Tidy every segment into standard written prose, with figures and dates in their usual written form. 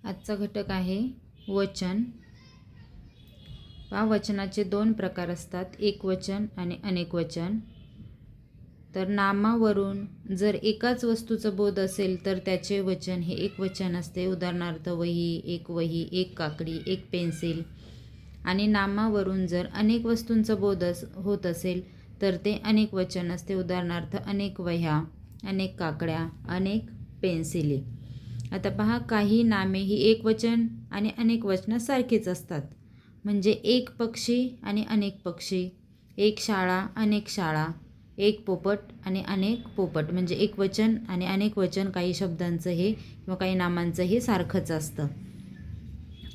आजचा घटक आहे वचन. वचनाचे दोन प्रकार असतात, एकवचन आणि अनेकवचन. तर नामावरून जर एकाच वस्तूचा बोध असेल तर त्याचे वचन हे एकवचन असते. उदाहरणार्थ वही, एक काकडी, एक पेन्सिल. आणि नामावरून जर अनेक वस्तूंचा बोध होत असेल तर ते अनेकवचन असते. उदाहरणार्थ अनेक वह्या, अनेक काकड्या, अनेक पेन्सिली. आता पहा, काही नामे ही एकवचन आणि अनेक वचनासारखीच असतात. म्हणजे एक पक्षी आणि अनेक पक्षी, एक शाळा, अनेक शाळा, एक पोपट आणि अनेक पोपट. म्हणजे एकवचन आणि अनेक वचन काही शब्दांचं हे किंवा काही नामांचं हे सारखंच असतं.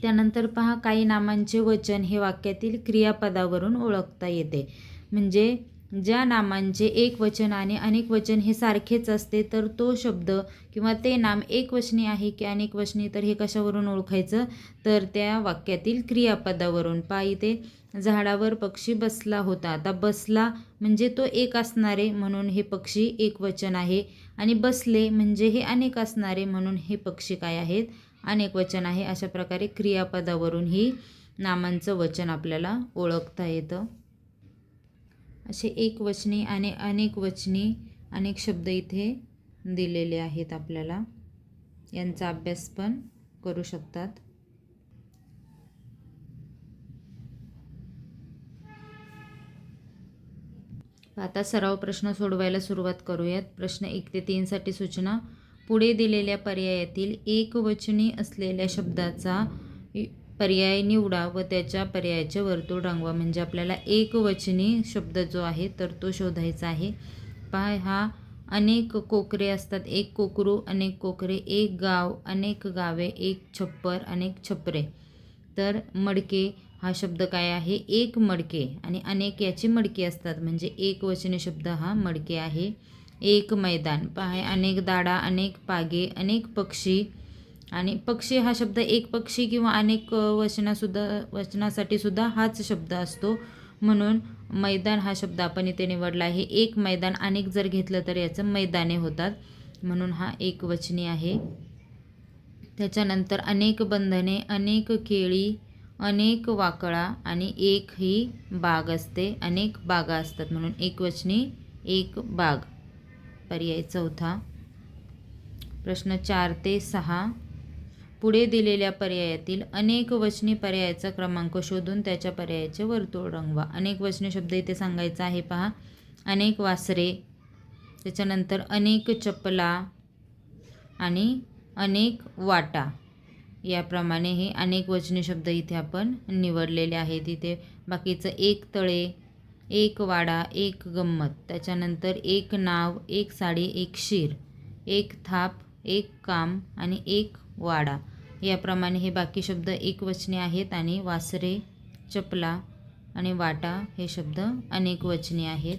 त्यानंतर पहा, काही नामांचे वचन हे वाक्यातील क्रियापदावरून ओळखता येते. म्हणजे ज्या नामांचे एक वचन आणि अनेक वचन हे सारखेच असते तर तो शब्द किंवा ते नाम एकवचनी आहे की अनेकवचनी, तर हे कशावरून ओळखायचं, तर त्या वाक्यातील क्रियापदावरून. पहा इथे, झाडावर पक्षी बसला होता. आता बसला म्हणजे तो एक असणारे म्हणून हे पक्षी एकवचन आहे, आणि बसले म्हणजे हे अनेक असणारे म्हणून हे पक्षी काय आहेत, अनेकवचन आहे. अशा प्रकारे क्रियापदावरून ही नामांचं वचन आपल्याला ओळखता येतं. असे एकवचनी आणि अनेकवचनी अनेक शब्द इथे दिलेले आहेत आपल्याला. यांचा अभ्यास पण करू शकतात. आता सराव प्रश्न सोडवायला सुरुवात करूयात. प्रश्न 1 ते 3 साठी सूचना. पुढे दिलेल्या पर्यायातील एकवचनी असलेल्या शब्दाचा पर्याय निवडा व त्याच्या पर्यायाचे वर्तुळ रंगवा. म्हणजे आपल्याला एकवचनी शब्द जो आहे तर तो शोधायचा आहे. पहा, हा अनेक कोकरे असतात. एक कोकरू, अनेक कोकरे, एक गाव, अनेक गावे, एक छप्पर, अनेक छपरे. तर मडके हा शब्द काय आहे, एक मडके, आणि अनेक याची मडके असतात. म्हणजे एकवचनी शब्द हा मडके आहे. एक मैदान. पहा, अनेक दाडा, अनेक पागे, अनेक पक्षी. आणि पक्षी हा शब्द एक पक्षी किंवा अनेक वचनासाठी सुद्धा हाच शब्द असतो. म्हणून मैदान हा शब्द आपण इथे निवडला आहे. एक मैदान अनेक जर घेतलं तर याचं मैदाने होतात, म्हणून हा एकवचनी आहे. त्याच्यानंतर अनेक बंधने, अनेक केळी, अनेक वाकळा आणि एक ही बाग असते. अनेक बागा असतात म्हणून एकवचनी एक बाग. पर्याय चौथा. प्रश्न 4 ते 6. पुढे दिलेल्या पर्यायातील अनेकवचनी पर्यायाचा क्रमांक शोधून त्याच्या पर्यायाचे वर्तुळ रंगवा. अनेकवचनी शब्द इथे सांगायचा आहे. पहा, अनेक वासरे, त्याच्यानंतर अनेक चपला आणि अनेक वाटा. याप्रमाणे हे अनेकवचनी शब्द इथे आपण निवडलेले आहेत. इथे बाकीचं एक तळे, एक वाडा, एक गंमत, त्याच्यानंतर एक नाव, एक साडी, एक शिर, एक थाप, एक काम आणि एक वाडा. याप्रमाणे हे बाकी शब्द एकवचनी आहेत आणि वासरे, चपला आणि वाटा हे शब्द अनेकवचनी आहेत.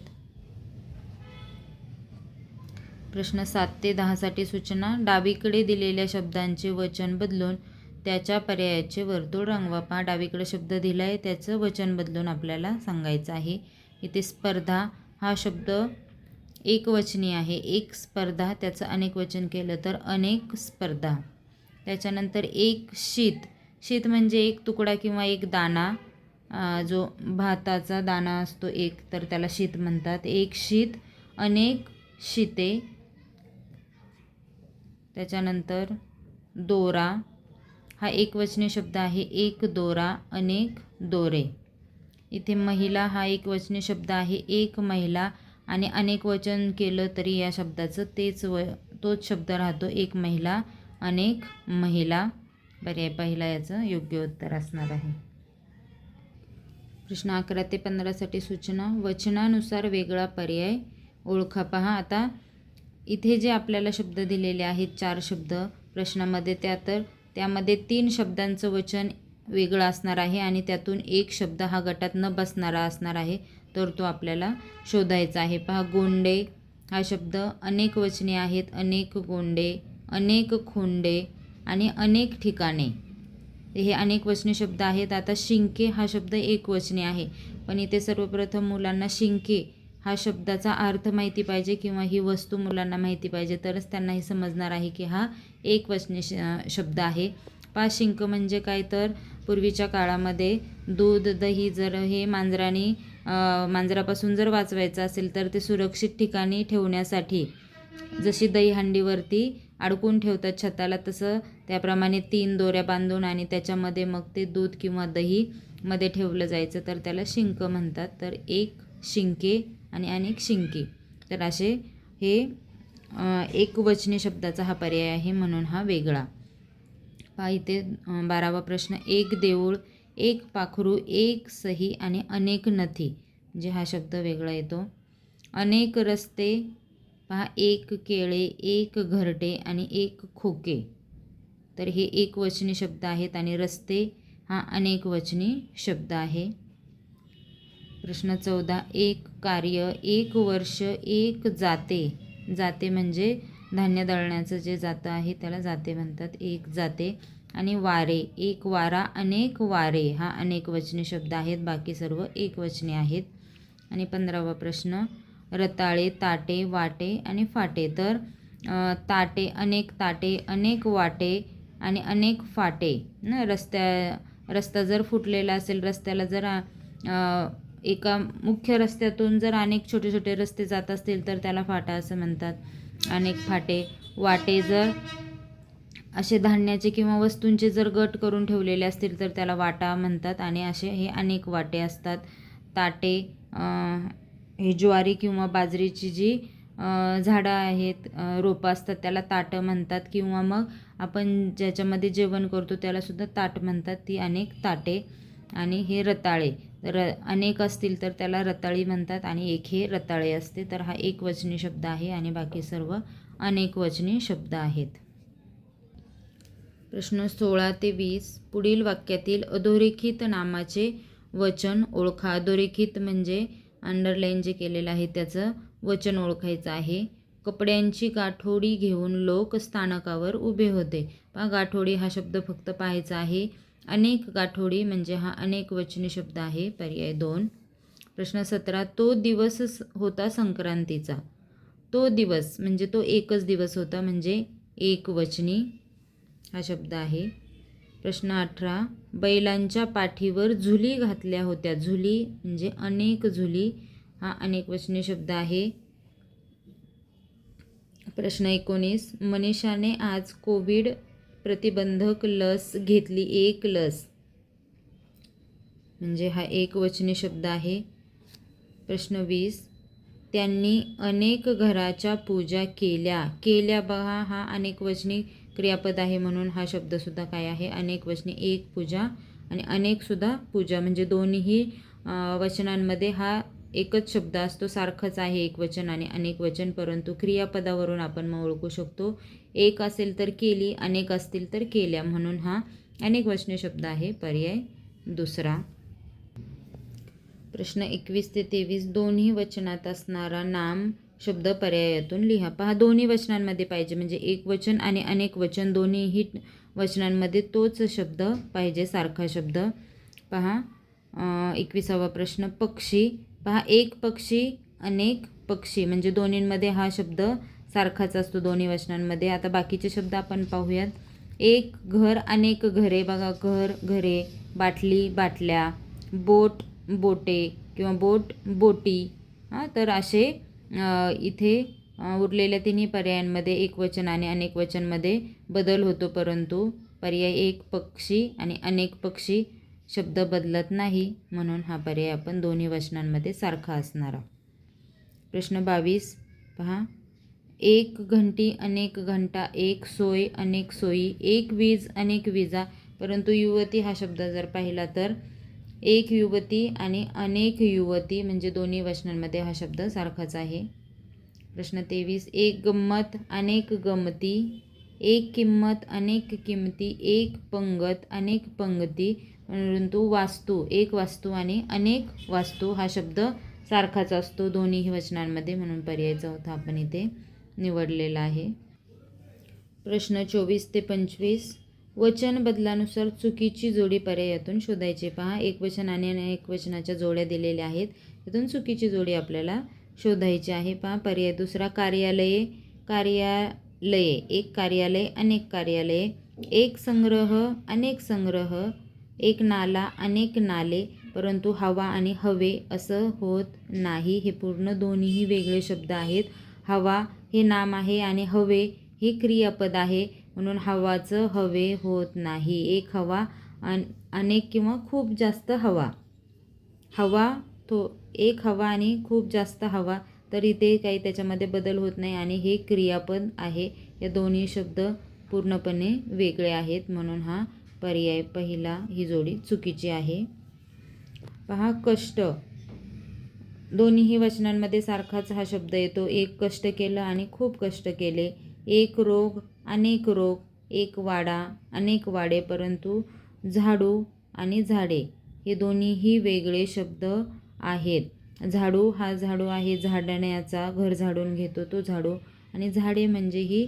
प्रश्न 7 ते 10 साठी सूचना. डावीकडे दिलेल्या शब्दांचे वचन बदलून त्याच्या पर्यायाचे वर्तुळ रंगवा. पहा, डावीकडे शब्द दिला आहे, त्याचं वचन बदलून आपल्याला सांगायचं आहे. इथे स्पर्धा हा शब्द एकवचनी आहे. एक स्पर्धा, त्याचं अनेक वचन केलं तर अनेक स्पर्धा. त्याच्यानंतर एक शीत. शीत म्हणजे एक तुकडा किंवा एक दाणा, जो भाताचा दाणा असतो एक, तर त्याला शीत म्हणतात. एक शीत, अनेक शीते. त्याच्यानंतर दोरा हा एकवचनी शब्द आहे. एक दोरा, अनेक दोरे. इथे महिला हा एकवचनी शब्द आहे. एक महिला, आणि अनेक वचन केलं तरी या शब्दाचं तोच शब्द राहतो. एक महिला, अनेक महिला. पर्याय पहिला याचं योग्य उत्तर असणार आहे. प्रश्न 11 ते 15 साठी सूचना. वचनानुसार वेगळा पर्याय ओळखा. पहा, आता इथे जे आपल्याला शब्द दिलेले आहेत 4 शब्द प्रश्नामध्ये, त्यामध्ये 3 शब्दांचं वचन वेगळं असणार आहे आणि त्यातून एक शब्द हा गटात न बसणारा असणार आहे, तर तो आपल्याला शोधायचा आहे. पहा, गोंडे हा शब्द अनेक वचनी आहेत. अनेक गोंडे, अनेक खोंडे आणि अनेक ठिकाणे हे अनेक वचनी शब्द आहेत. आता शिंके हा शब्द एकवचनी आहे, पण इथे सर्वप्रथम मुलांना शिंके हा शब्दाचा अर्थ माहिती पाहिजे किंवा ही वस्तू मुलांना माहिती पाहिजे, तरच त्यांना हे समजणार आहे की हा एकवचनी शब्द आहे. पहा शिंक म्हणजे काय, तर पूर्वीच्या काळामध्ये दूध दही जर हे मांजरापासून जर वाचवायचं असेल तर ते सुरक्षित ठिकाणी ठेवण्यासाठी जशी दहीहंडीवरती अडकून ठेवतात छताला, तसं त्याप्रमाणे 3 दोऱ्या बांधून आणि त्याच्यामध्ये मग ते दूध किंवा दही मध्ये ठेवलं जायचं, तर त्याला शिंक म्हणतात. तर एक शिंके आणि अनेक शिंके, तर असे हे एकवचनी शब्दाचा हा पर्याय आहे, म्हणून हा वेगळा. पहा इथे 12वा प्रश्न, एक देऊळ, एक पाखरू, एक सही आणि अनेक नथी, म्हणजे हा शब्द वेगळा येतो. अनेक रस्ते, पहा एक केळे, एक घरटे आणि एक खोके, तर हे एकवचनी शब्द आहेत आणि रस्ते हा अनेकवचनी शब्द आहे. प्रश्न 14, एक कार्य, एक वर्ष, एक जाते. जाते म्हणजे धान्य दळण्याचं जे जातं आहे त्याला जाते म्हणतात, एक जाते. आणि वारे, एक वारा, अनेक वारे, हा अनेकवचनी शब्द आहेत, बाकी सर्व एकवचनी आहेत. आणि 15वा प्रश्न, रताळे, ताटे, वाटे आणि फाटे, तर ताटे, अनेक ताटे, अनेक वाटे आणि अनेक फाटे. रस्ता जर फुटलेला असेल, रस्त्याला जर एका मुख्य रस्त्यातून जर अनेक छोटे छोटे रस्ते जात असतील तर त्याला फाटा असं म्हणतात, अनेक फाटे. वाटे जर असे धान्याचे किंवा वस्तूंचे जर गट करून ठेवलेले असतील तर त्याला वाटा म्हणतात आणि असे हे अनेक वाटे असतात. ताटे, हे ज्वारी किंवा बाजरीची जी झाडं आहेत, रोपं असतात, त्याला ताटं म्हणतात, किंवा मग आपण ज्याच्यामध्ये जेवण करतो त्यालासुद्धा ताट म्हणतात, ती अनेक ताटे. आणि हे रताळे, अनेक असतील तर त्याला रताळी म्हणतात आणि एक हे रताळे असते, तर हा एकवचनी शब्द आहे आणि बाकी सर्व अनेकवचनी शब्द आहेत. प्रश्न 16 ते 20, पुढील वाक्यातील अधोरेखित नामाचे वचन ओळखा. अधोरेखित म्हणजे अंडरलाईन जे केलेलं आहे त्याचं वचन ओळखायचं आहे. कपड्यांची गाठोडी घेऊन लोक स्थानकावर उभे होते. पहा गाठोडी हा शब्द फक्त पाहायचा आहे. अनेक गाठोडी म्हणजे हा अनेकवचनी शब्द आहे, पर्याय 2. प्रश्न 17, तो दिवस होता संक्रांतीचा. तो दिवस म्हणजे तो एकच दिवस होता, म्हणजे एकवचनी हा शब्द आहे. प्रश्न 18, बैलांच्या पाठीवर झुली घातल्या होत्या. झुली म्हणजे अनेक झुली, हा अनेकवचनी शब्द आहे. प्रश्न 19, मनीषाने आज कोविड प्रतिबंधक लस घेतली. एक लस म्हणजे हा एकवचनी शब्द आहे. प्रश्न 20, त्यांनी अनेक घराच्या पूजा केल्या. केल्या बघा, हा अनेकवचनी क्रियापद आहे, म्हणून हा शब्दसुद्धा काय आहे, अनेकवचनी. एक पूजा आणि अनेकसुद्धा पूजा, म्हणजे दोन्ही वचनांमध्ये हा एकच शब्द असतो, सारखंच आहे एकवचन आणि अनेकवचन, परंतु क्रियापदावरून आपण मग ओळखू शकतो. एक असेल तर केली, अनेक असतील तर केल्या, म्हणून हा अनेकवचनी शब्द आहे, पर्याय 2. प्रश्न 21 ते 23, दोन्ही वचनात असणारा नाम शब्द पर्यायातून लिहा. पहा दोन्ही वचनांमध्ये पाहिजे, म्हणजे एक वचन आणि अनेक वचन दोन्हीही वचनांमध्ये तोच शब्द पाहिजे, सारखा शब्द. पहा 21वा प्रश्न, पक्षी. पहा एक पक्षी, अनेक पक्षी, म्हणजे दोन्हींमध्ये हा शब्द सारखाच असतो दोन्ही वचनांमध्ये. आता बाकीचे शब्द आपण पाहूयात. एक घर, अनेक घरे. बघा घर, घरे. बाटली, बाटल्या. बोट, बोटे किंवा बोट, बोटी. तर असे इथे उरलेल्या तिन्ही पर्यायांमध्ये एकवचन आणि अनेकवचनमध्ये बदल होतो, परंतु पर्याय 1 पक्षी आणि अनेक पक्षी शब्द बदलत नाही, म्हणून हा पर्याय आपण दोन्ही वचनांमध्ये सारखा असणारा. प्रश्न 22, पहा एक घंटी, अनेक घंटा. एक सोय, अनेक सोयी. एक वीज, अनेक विजा. परंतु युवती हा शब्द जर पाहिला तर एक युवती आणि अनेक युवती, म्हणजे दोन्ही वचनांमध्ये हा शब्द सारखाच आहे. प्रश्न 23, एक गंमत, अनेक गमती. एक किंमत, अनेक किंमती. एक पंगत, अनेक पंगती. परंतु वास्तू, एक वास्तू आणि अनेक वास्तू हा शब्द सारखाच असतो दोन्ही वचनांमध्ये, म्हणून पर्याय 4 आपण इथे निवडलेला आहे. प्रश्न 24 ते 25, वचन बदलानुसार चुकीची जोडी पर्यायातून शोधायची. पहा एकवचन आणि अनेकवचनाच्या जोड्या दिलेल्या आहेत, त्यातून चुकीची जोडी आपल्याला शोधायची आहे. पहा पर्याय 2, कार्यालये, कार्यालये. एक कार्यालय, अनेक कार्यालये. एक संग्रह, अनेक संग्रह, एक नाला, अनेक नाले, परंतु हवा आणि हवे असं होत नाही. हे पूर्ण दोन्हीही वेगळे शब्द आहेत. हवा हे नाम आहे आणि हवे हे क्रियापद आहे, म्हणून हवाचं हवे होत नाही. एक हवा, अनेक किंवा खूप जास्त हवा. हवा एक हवा आणि खूप जास्त हवा, तर इथे काही त्याच्यामध्ये बदल होत नाही आणि हे क्रियापद आहे. या दोन्ही शब्द पूर्णपणे वेगळे आहेत, म्हणून हा पर्याय पहिला ही जोडी चुकीची आहे. पहा, कष्ट. दोन्हीही वचनांमध्ये सारखाच हा शब्द येतो. एक कष्ट केलं आणि खूप कष्ट केले. एक रोग, अनेक रोग, एक वाडा, अनेक वाडे, परंतु झाडू आणि झाडे हे दोन्हीही वेगळे शब्द आहेत. झाडू हा झाडू आहे झाडण्याचा, घर झाडून घेतो तो झाडू, आणि झाडे म्हणजे ही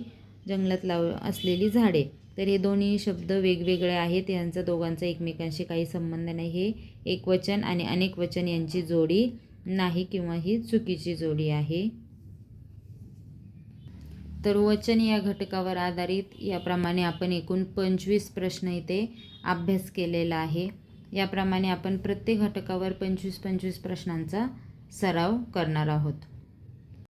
जंगलात असलेली झाडे. तर हे दोन्ही शब्द वेगवेगळे आहेत. यांचा दोघांचा एकमेकांशी काही संबंध नाही. हे एकवचन आणि अनेक वचन यांची जोडी नाही किंवा ही चुकीची जोडी आहे. तर वचन या घटकावर आधारित याप्रमाणे आपण एकूण 25 प्रश्न इथे अभ्यास केलेला आहे. याप्रमाणे आपण प्रत्येक घटकावर 25-25 प्रश्नांचा सराव करणार आहोत.